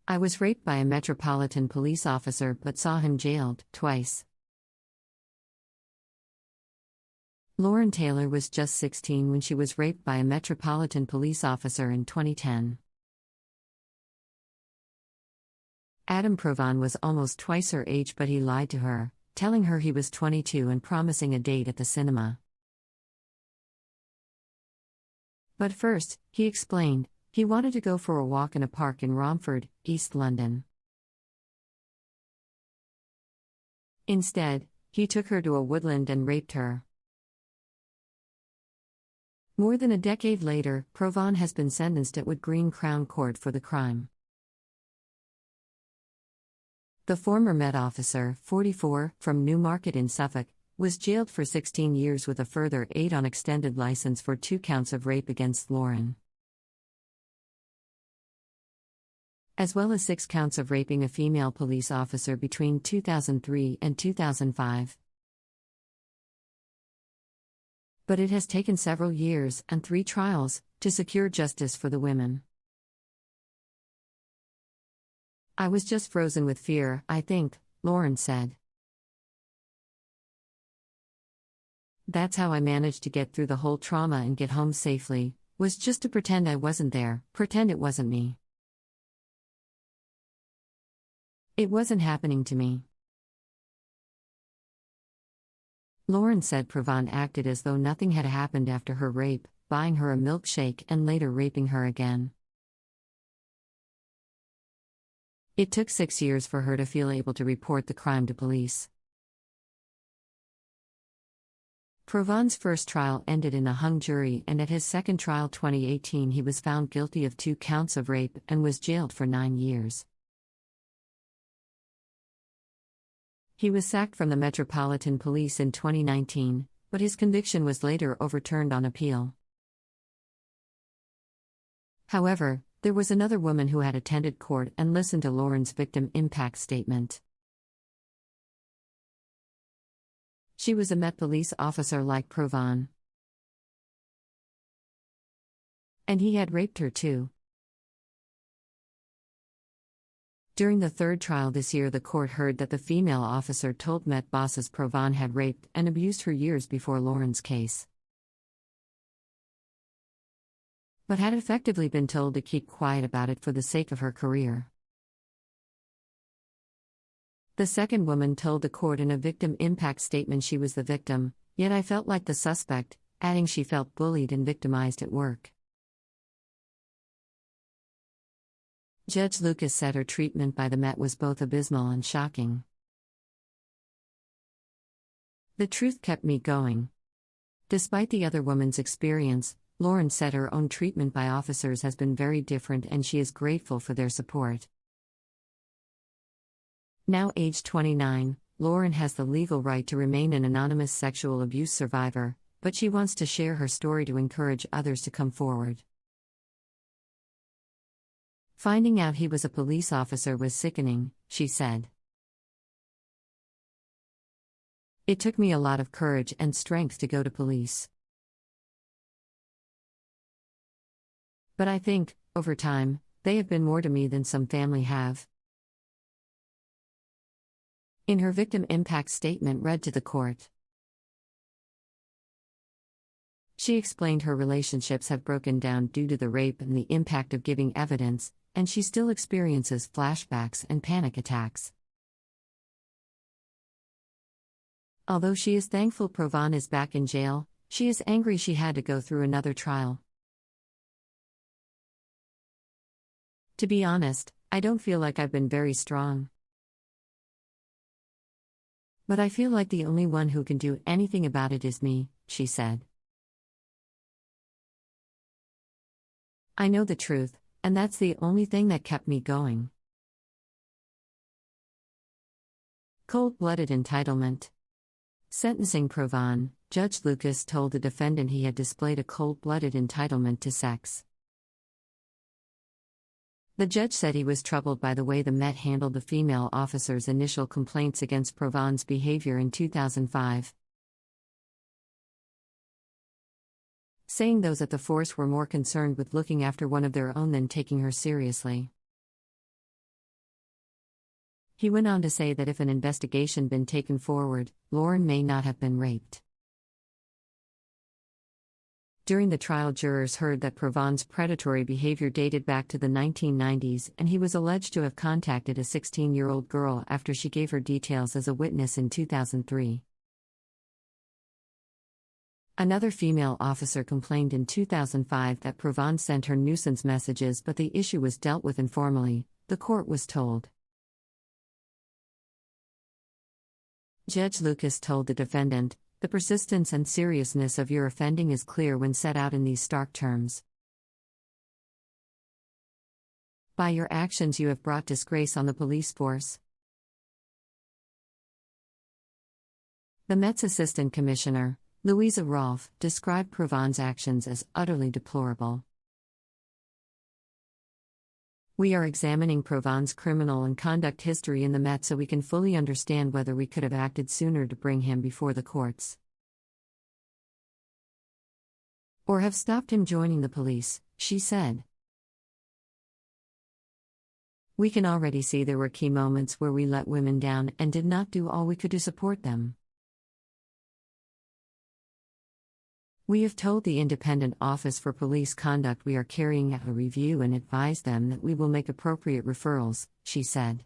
I was raped by a Metropolitan Police officer but saw him jailed twice. Lauren Taylor was just 16 when she was raped by a Metropolitan Police officer in 2010. Adam Provan was almost twice her age, but he lied to her, telling her he was 22 and promising a date at the cinema. But first, he explained, he wanted to go for a walk in a park in Romford, East London. Instead, he took her to a woodland and raped her. More than a decade later, Provan has been sentenced at Wood Green Crown Court for the crime. The former Met officer, 44, from Newmarket in Suffolk, was jailed for 16 years with a further 8 on extended license for 2 counts of rape against Lauren, as well as 6 counts of raping a female police officer between 2003 and 2005. But it has taken several years and 3 trials to secure justice for the women. I was just frozen with fear, I think, Lauren said. That's how I managed to get through the whole trauma and get home safely, was just to pretend I wasn't there, pretend it wasn't me. It wasn't happening to me. Lauren said Provan acted as though nothing had happened after her rape, buying her a milkshake and later raping her again. It took 6 years for her to feel able to report the crime to police. Provan's first trial ended in a hung jury, and at his second trial 2018 he was found guilty of 2 counts of rape and was jailed for 9 years. He was sacked from the Metropolitan Police in 2019, but his conviction was later overturned on appeal. However, there was another woman who had attended court and listened to Lauren's victim impact statement. She was a Met Police officer like Provan, and he had raped her too. During the third trial this year, the court heard that the female officer told Met bosses Provan had raped and abused her years before Lauren's case, but had effectively been told to keep quiet about it for the sake of her career. The second woman told the court in a victim impact statement she was the victim, yet I felt like the suspect, adding she felt bullied and victimized at work. Judge Lucas said her treatment by the Met was both abysmal and shocking. The truth kept me going. Despite the other woman's experience, Lauren said her own treatment by officers has been very different and she is grateful for their support. Now aged 29, Lauren has the legal right to remain an anonymous sexual abuse survivor, but she wants to share her story to encourage others to come forward. Finding out he was a police officer was sickening, she said. It took me a lot of courage and strength to go to police. But I think, over time, they have been more to me than some family have. In her victim impact statement read to the court, she explained her relationships have broken down due to the rape and the impact of giving evidence, and she still experiences flashbacks and panic attacks. Although she is thankful Provan is back in jail, she is angry she had to go through another trial. To be honest, I don't feel like I've been very strong. But I feel like the only one who can do anything about it is me, she said. I know the truth, and that's the only thing that kept me going. Cold-blooded entitlement. Sentencing Provan, Judge Lucas told the defendant he had displayed a cold-blooded entitlement to sex. The judge said he was troubled by the way the Met handled the female officer's initial complaints against Provan's behavior in 2005, saying those at the force were more concerned with looking after one of their own than taking her seriously. He went on to say that if an investigation been taken forward, Lauren may not have been raped. During the trial, jurors heard that Provon's predatory behavior dated back to the 1990s, and he was alleged to have contacted a 16-year-old girl after she gave her details as a witness in 2003. Another female officer complained in 2005 that Provon sent her nuisance messages, but the issue was dealt with informally, the court was told. Judge Lucas told the defendant, "The persistence and seriousness of your offending is clear when set out in these stark terms. By your actions you have brought disgrace on the police force." The Met's Assistant Commissioner, Louisa Rolfe, described Provon's actions as utterly deplorable. "We are examining Provon's criminal and conduct history in the Met so we can fully understand whether we could have acted sooner to bring him before the courts, or have stopped him joining the police," she said. "We can already see there were key moments where we let women down and did not do all we could to support them. We have told the Independent Office for Police Conduct we are carrying out a review and advised them that we will make appropriate referrals," she said.